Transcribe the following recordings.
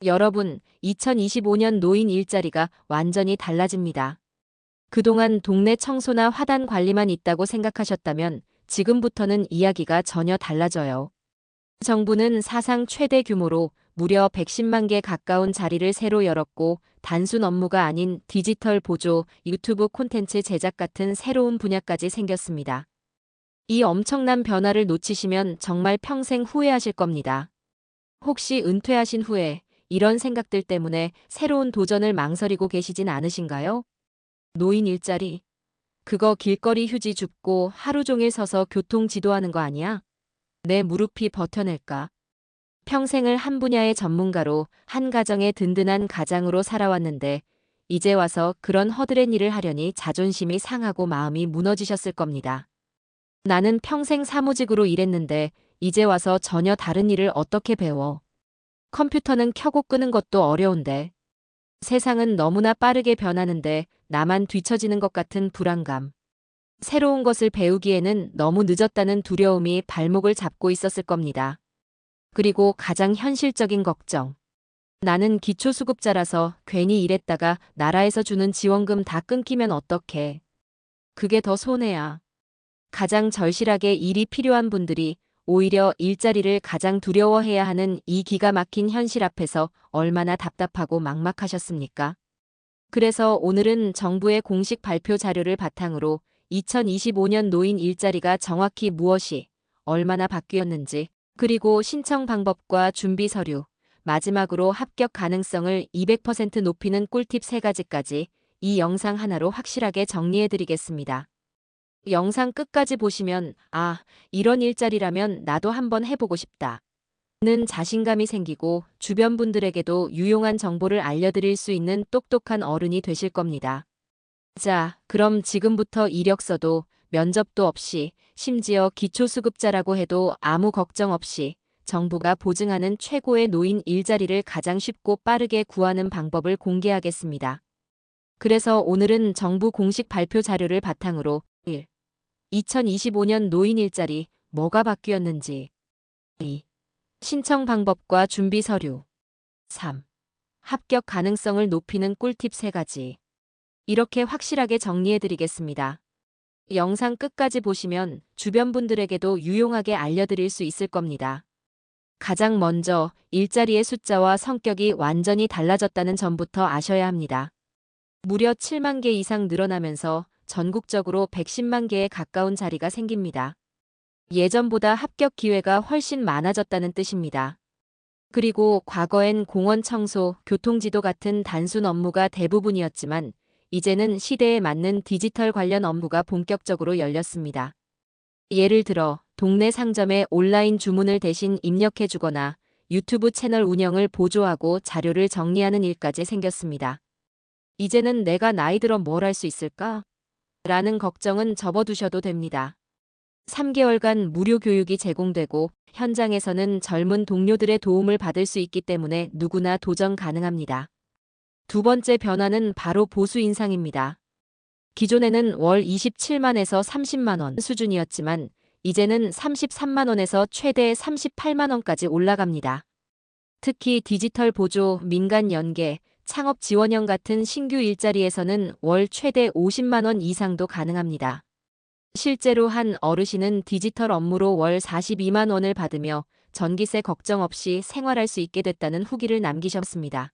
여러분, 2025년 노인 일자리가 완전히 달라집니다. 그동안 동네 청소나 화단 관리만 있다고 생각하셨다면 지금부터는 이야기가 전혀 달라져요. 정부는 사상 최대 규모로 무려 110만 개 가까운 자리를 새로 열었고, 단순 업무가 아닌 디지털 보조, 유튜브 콘텐츠 제작 같은 새로운 분야까지 생겼습니다. 이 엄청난 변화를 놓치시면 정말 평생 후회하실 겁니다. 혹시 은퇴하신 후에 이런 생각들 때문에 새로운 도전을 망설이고 계시진 않으신가요? 노인 일자리. 그거 길거리 휴지 줍고 하루 종일 서서 교통 지도하는 거 아니야? 내 무릎이 버텨낼까? 평생을 한 분야의 전문가로 한 가정의 든든한 가장으로 살아왔는데 이제 와서 그런 허드렛 일을 하려니 자존심이 상하고 마음이 무너지셨을 겁니다. 나는 평생 사무직으로 일했는데 이제 와서 전혀 다른 일을 어떻게 배워? 컴퓨터는 켜고 끄는 것도 어려운데. 세상은 너무나 빠르게 변하는데 나만 뒤처지는 것 같은 불안감. 새로운 것을 배우기에는 너무 늦었다는 두려움이 발목을 잡고 있었을 겁니다. 그리고 가장 현실적인 걱정. 나는 기초수급자라서 괜히 일했다가 나라에서 주는 지원금 다 끊기면 어떡해. 그게 더 손해야. 가장 절실하게 일이 필요한 분들이 오히려 일자리를 가장 두려워해야 하는 이 기가 막힌 현실 앞에서 얼마나 답답하고 막막하셨습니까? 그래서 오늘은 정부의 공식 발표 자료를 바탕으로 2025년 노인 일자리가 정확히 무엇이, 얼마나 바뀌었는지, 그리고 신청 방법과 준비 서류, 마지막으로 합격 가능성을 200% 높이는 꿀팁 3가지까지 이 영상 하나로 확실하게 정리해드리겠습니다. 영상 끝까지 보시면 이런 일자리라면 나도 한번 해보고 싶다 는 자신감이 생기고 주변 분들에게도 유용한 정보를 알려드릴 수 있는 똑똑한 어른이 되실 겁니다. 자, 그럼 지금부터 이력서도 면접도 없이, 심지어 기초수급자라고 해도 아무 걱정 없이 정부가 보증하는 최고의 노인 일자리를 가장 쉽고 빠르게 구하는 방법을 공개하겠습니다. 그래서 오늘은 정부 공식 발표 자료를 바탕으로 1. 2025년 노인 일자리 뭐가 바뀌었는지, 2. 신청 방법과 준비 서류, 3. 합격 가능성을 높이는 꿀팁 3가지. 이렇게 확실하게 정리해드리겠습니다. 영상 끝까지 보시면 주변 분들에게도 유용하게 알려드릴 수 있을 겁니다. 가장 먼저 일자리의 숫자와 성격이 완전히 달라졌다는 점부터 아셔야 합니다. 무려 7만 개 이상 늘어나면서 전국적으로 110만 개에 가까운 자리가 생깁니다. 예전보다 합격 기회가 훨씬 많아졌다는 뜻입니다. 그리고 과거엔 공원 청소, 교통지도 같은 단순 업무가 대부분이었지만 이제는 시대에 맞는 디지털 관련 업무가 본격적으로 열렸습니다. 예를 들어 동네 상점에 온라인 주문을 대신 입력해주거나 유튜브 채널 운영을 보조하고 자료를 정리하는 일까지 생겼습니다. 이제는 내가 나이 들어 뭘 할 수 있을까? 라는 걱정은 접어두셔도 됩니다. 3개월간 무료 교육이 제공되고 현장에서는 젊은 동료들의 도움을 받을 수 있기 때문에 누구나 도전 가능합니다. 두 번째 변화는 바로 보수 인상입니다. 기존에는 월 27만에서 30만 원 수준이었지만 이제는 33만 원에서 최대 38만 원까지 올라갑니다. 특히 디지털 보조, 민간 연계, 창업 지원형 같은 신규 일자리에서는 월 최대 50만 원 이상도 가능합니다. 실제로 한 어르신은 디지털 업무로 월 42만 원을 받으며 전기세 걱정 없이 생활할 수 있게 됐다는 후기를 남기셨습니다.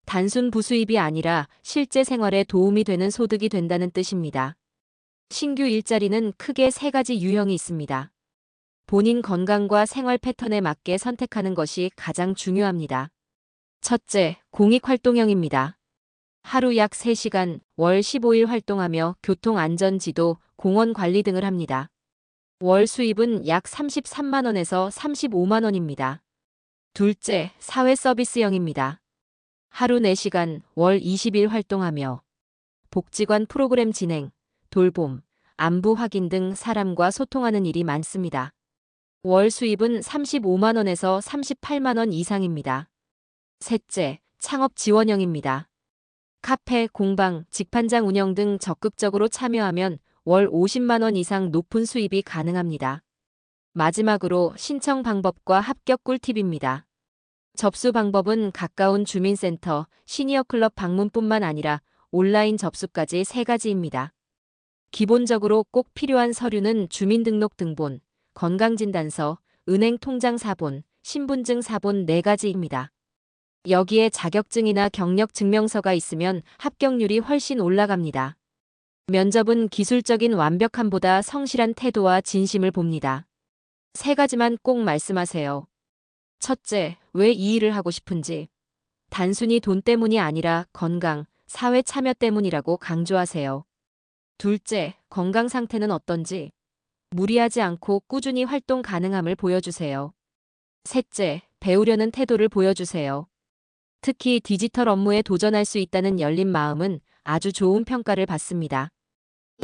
단순 부수입이 아니라 실제 생활에 도움이 되는 소득이 된다는 뜻입니다. 신규 일자리는 크게 3가지 유형이 있습니다. 본인 건강과 생활 패턴에 맞게 선택하는 것이 가장 중요합니다. 첫째, 공익활동형입니다. 하루 약 3시간, 월 15일 활동하며 교통안전지도, 공원 관리 등을 합니다. 월 수입은 약 33만 원에서 35만 원입니다. 둘째, 사회서비스형입니다. 하루 4시간, 월 20일 활동하며 복지관 프로그램 진행, 돌봄, 안부 확인 등 사람과 소통하는 일이 많습니다. 월 수입은 35만 원에서 38만 원 이상입니다. 셋째, 창업 지원형입니다. 카페, 공방, 직판장 운영 등 적극적으로 참여하면 월 50만 원 이상 높은 수입이 가능합니다. 마지막으로 신청 방법과 합격 꿀팁입니다. 접수 방법은 가까운 주민센터, 시니어클럽 방문뿐만 아니라 온라인 접수까지 3가지입니다. 기본적으로 꼭 필요한 서류는 주민등록 등본, 건강진단서, 은행 통장 사본, 신분증 사본 4가지입니다. 여기에 자격증이나 경력 증명서가 있으면 합격률이 훨씬 올라갑니다. 면접은 기술적인 완벽함보다 성실한 태도와 진심을 봅니다. 3가지만 꼭 말씀하세요. 첫째, 왜 이 일을 하고 싶은지. 단순히 돈 때문이 아니라 건강, 사회 참여 때문이라고 강조하세요. 둘째, 건강 상태는 어떤지. 무리하지 않고 꾸준히 활동 가능함을 보여주세요. 셋째, 배우려는 태도를 보여주세요. 특히 디지털 업무에 도전할 수 있다는 열린 마음은 아주 좋은 평가를 받습니다.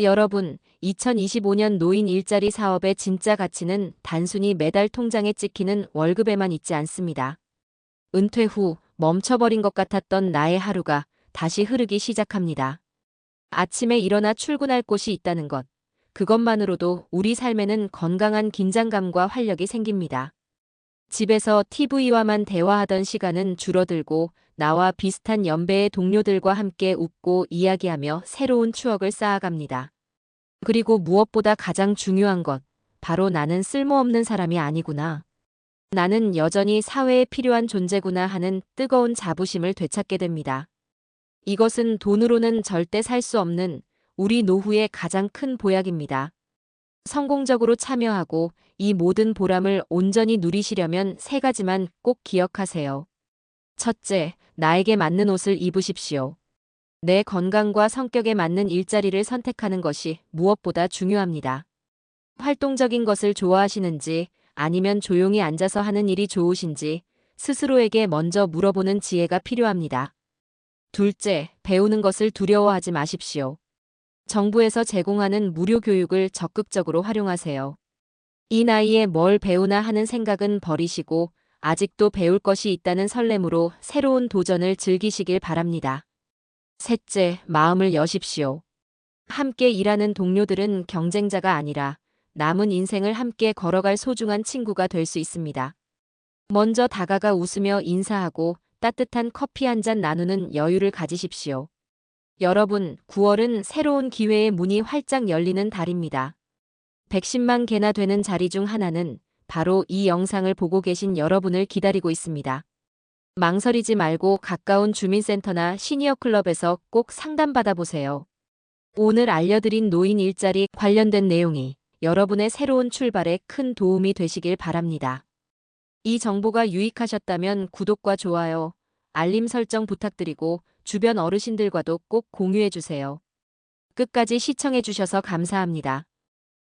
여러분, 2025년 노인 일자리 사업의 진짜 가치는 단순히 매달 통장에 찍히는 월급에만 있지 않습니다. 은퇴 후 멈춰버린 것 같았던 나의 하루가 다시 흐르기 시작합니다. 아침에 일어나 출근할 곳이 있다는 것, 그것만으로도 우리 삶에는 건강한 긴장감과 활력이 생깁니다. 집에서 TV와만 대화하던 시간은 줄어들고 나와 비슷한 연배의 동료들과 함께 웃고 이야기하며 새로운 추억을 쌓아갑니다. 그리고 무엇보다 가장 중요한 것, 바로 나는 쓸모없는 사람이 아니구나. 나는 여전히 사회에 필요한 존재구나 하는 뜨거운 자부심을 되찾게 됩니다. 이것은 돈으로는 절대 살 수 없는 우리 노후의 가장 큰 보약입니다. 성공적으로 참여하고 이 모든 보람을 온전히 누리시려면 3가지만 꼭 기억하세요. 첫째, 나에게 맞는 옷을 입으십시오. 내 건강과 성격에 맞는 일자리를 선택하는 것이 무엇보다 중요합니다. 활동적인 것을 좋아하시는지 아니면 조용히 앉아서 하는 일이 좋으신지 스스로에게 먼저 물어보는 지혜가 필요합니다. 둘째, 배우는 것을 두려워하지 마십시오. 정부에서 제공하는 무료 교육을 적극적으로 활용하세요. 이 나이에 뭘 배우나 하는 생각은 버리시고 아직도 배울 것이 있다는 설렘으로 새로운 도전을 즐기시길 바랍니다. 셋째, 마음을 여십시오. 함께 일하는 동료들은 경쟁자가 아니라 남은 인생을 함께 걸어갈 소중한 친구가 될 수 있습니다. 먼저 다가가 웃으며 인사하고 따뜻한 커피 한 잔 나누는 여유를 가지십시오. 여러분, 9월은 새로운 기회의 문이 활짝 열리는 달입니다. 110만 개나 되는 자리 중 하나는 바로 이 영상을 보고 계신 여러분을 기다리고 있습니다. 망설이지 말고 가까운 주민센터나 시니어클럽에서 꼭 상담받아 보세요. 오늘 알려드린 노인 일자리 관련된 내용이 여러분의 새로운 출발에 큰 도움이 되시길 바랍니다. 이 정보가 유익하셨다면 구독과 좋아요, 알림 설정 부탁드리고 주변 어르신들과도 꼭 공유해 주세요. 끝까지 시청해 주셔서 감사합니다.